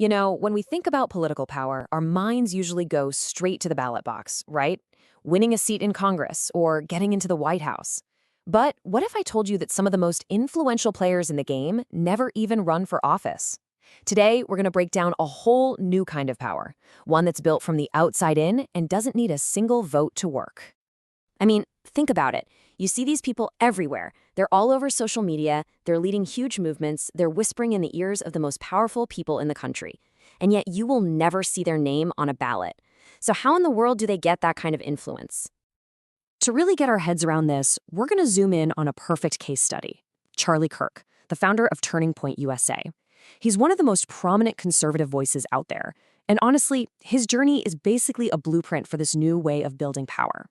You know, when we think about political power, our minds usually go straight to the ballot box, right? Winning a seat in Congress or getting into the White House. But what if I told you that some of the most influential players in the game never even run for office? Today, we're going to break down a whole new kind of power, one that's built from the outside in and doesn't need a single vote to work. I mean, think about it. You see these people everywhere. They're all over social media, they're leading huge movements, they're whispering in the ears of the most powerful people in the country. And yet you will never see their name on a ballot. So how in the world do they get that kind of influence? To really get our heads around this, we're going to zoom in on a perfect case study. Charlie Kirk, the founder of Turning Point USA. He's one of the most prominent conservative voices out there. And honestly, his journey is basically a blueprint for this new way of building power.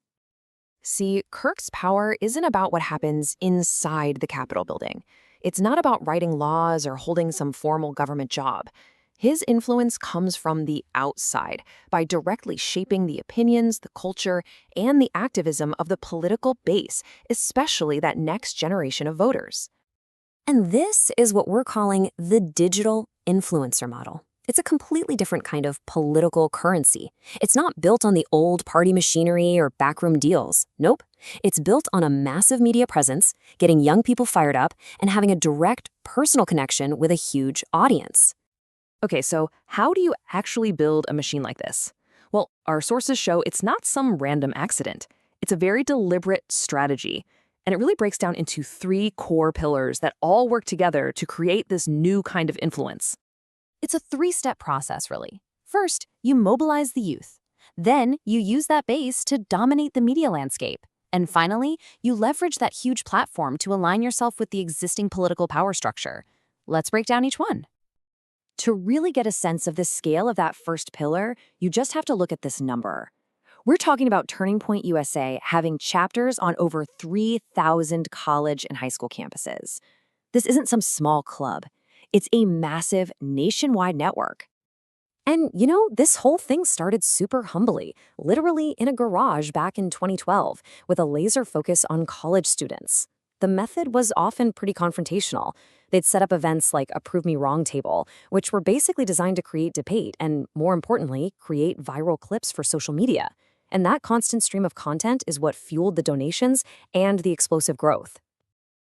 See, Kirk's power isn't about what happens inside the Capitol building. It's not about writing laws or holding some formal government job. His influence comes from the outside, by directly shaping the opinions, the culture, and the activism of the political base, especially that next generation of voters. And this is what we're calling the digital influencer model. It's a completely different kind of political currency. It's not built on the old party machinery or backroom deals. Nope. It's built on a massive media presence, getting young people fired up, and having a direct personal connection with a huge audience. Okay, so how do you actually build a machine like this? Well, our sources show it's not some random accident. It's a very deliberate strategy. And it really breaks down into 3 core pillars that all work together to create this new kind of influence. It's a 3-step process, really. First, you mobilize the youth. Then, you use that base to dominate the media landscape. And finally, you leverage that huge platform to align yourself with the existing political power structure. Let's break down each one. To really get a sense of the scale of that first pillar, you just have to look at this number. We're talking about Turning Point USA having chapters on over 3,000 college and high school campuses. This isn't some small club. It's a massive nationwide network. And, you know, this whole thing started super humbly, literally in a garage back in 2012, with a laser focus on college students. The method was often pretty confrontational. They'd set up events like a Prove Me Wrong table, which were basically designed to create debate and, more importantly, create viral clips for social media. And that constant stream of content is what fueled the donations and the explosive growth.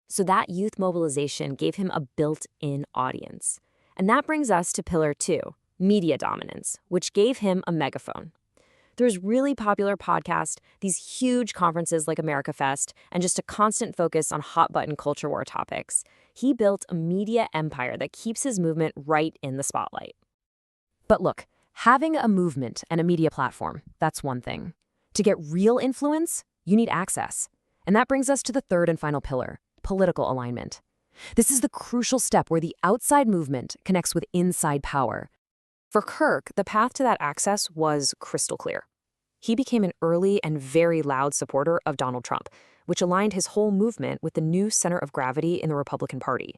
So that youth mobilization gave him a built-in audience. And that brings us to pillar 2, media dominance, which gave him a megaphone. There's really popular podcasts, these huge conferences like America Fest, and just a constant focus on hot-button culture war topics. He built a media empire that keeps his movement right in the spotlight. But look, having a movement and a media platform, that's one thing. To get real influence, you need access. And that brings us to the 3rd and final pillar, political alignment. This is the crucial step where the outside movement connects with inside power. For Kirk, the path to that access was crystal clear. He became an early and very loud supporter of Donald Trump, which aligned his whole movement with the new center of gravity in the Republican Party.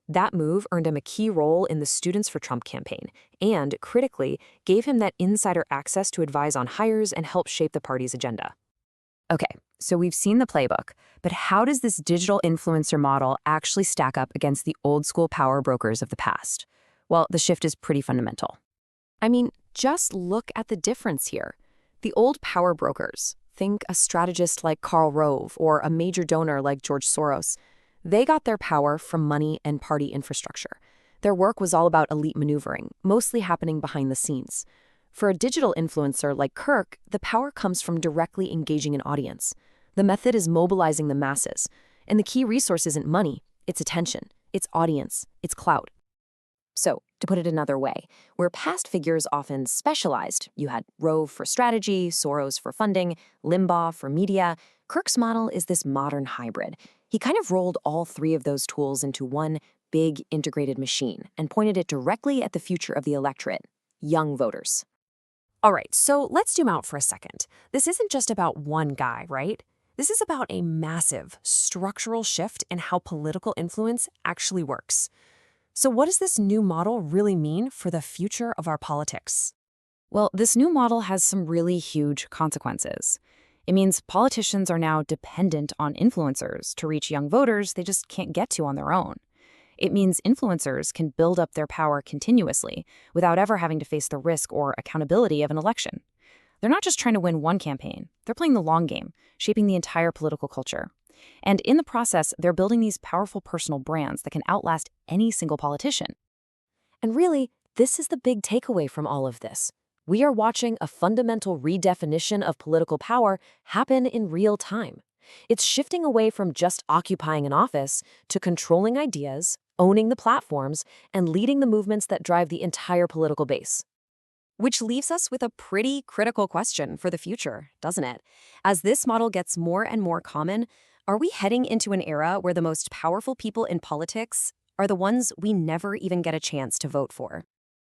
That move earned him a key role in the Students for Trump campaign and, critically, gave him that insider access to advise on hires and help shape the party's agenda. Okay, so we've seen the playbook, but how does this digital influencer model actually stack up against the old-school power brokers of the past? Well, the shift is pretty fundamental. I mean, just look at the difference here. The old power brokers, think a strategist like Karl Rove or a major donor like George Soros, they got their power from money and party infrastructure. Their work was all about elite maneuvering, mostly happening behind the scenes. For a digital influencer like Kirk, the power comes from directly engaging an audience. The method is mobilizing the masses. And the key resource isn't money, it's attention, it's audience, it's clout. So, to put it another way, where past figures often specialized, you had Rove for strategy, Soros for funding, Limbaugh for media, Kirk's model is this modern hybrid. He kind of rolled all 3 of those tools into one big integrated machine and pointed it directly at the future of the electorate, young voters. All right, so let's zoom out for a second. This isn't just about one guy, right? This is about a massive structural shift in how political influence actually works. So what does this new model really mean for the future of our politics? Well, this new model has some really huge consequences. It means politicians are now dependent on influencers to reach young voters they just can't get to on their own. It means influencers can build up their power continuously without ever having to face the risk or accountability of an election. They're not just trying to win one campaign, they're playing the long game, shaping the entire political culture. And in the process, they're building these powerful personal brands that can outlast any single politician. And really, this is the big takeaway from all of this. We are watching a fundamental redefinition of political power happen in real time. It's shifting away from just occupying an office to controlling ideas, owning the platforms, and leading the movements that drive the entire political base. Which leaves us with a pretty critical question for the future, doesn't it? As this model gets more and more common, are we heading into an era where the most powerful people in politics are the ones we never even get a chance to vote for?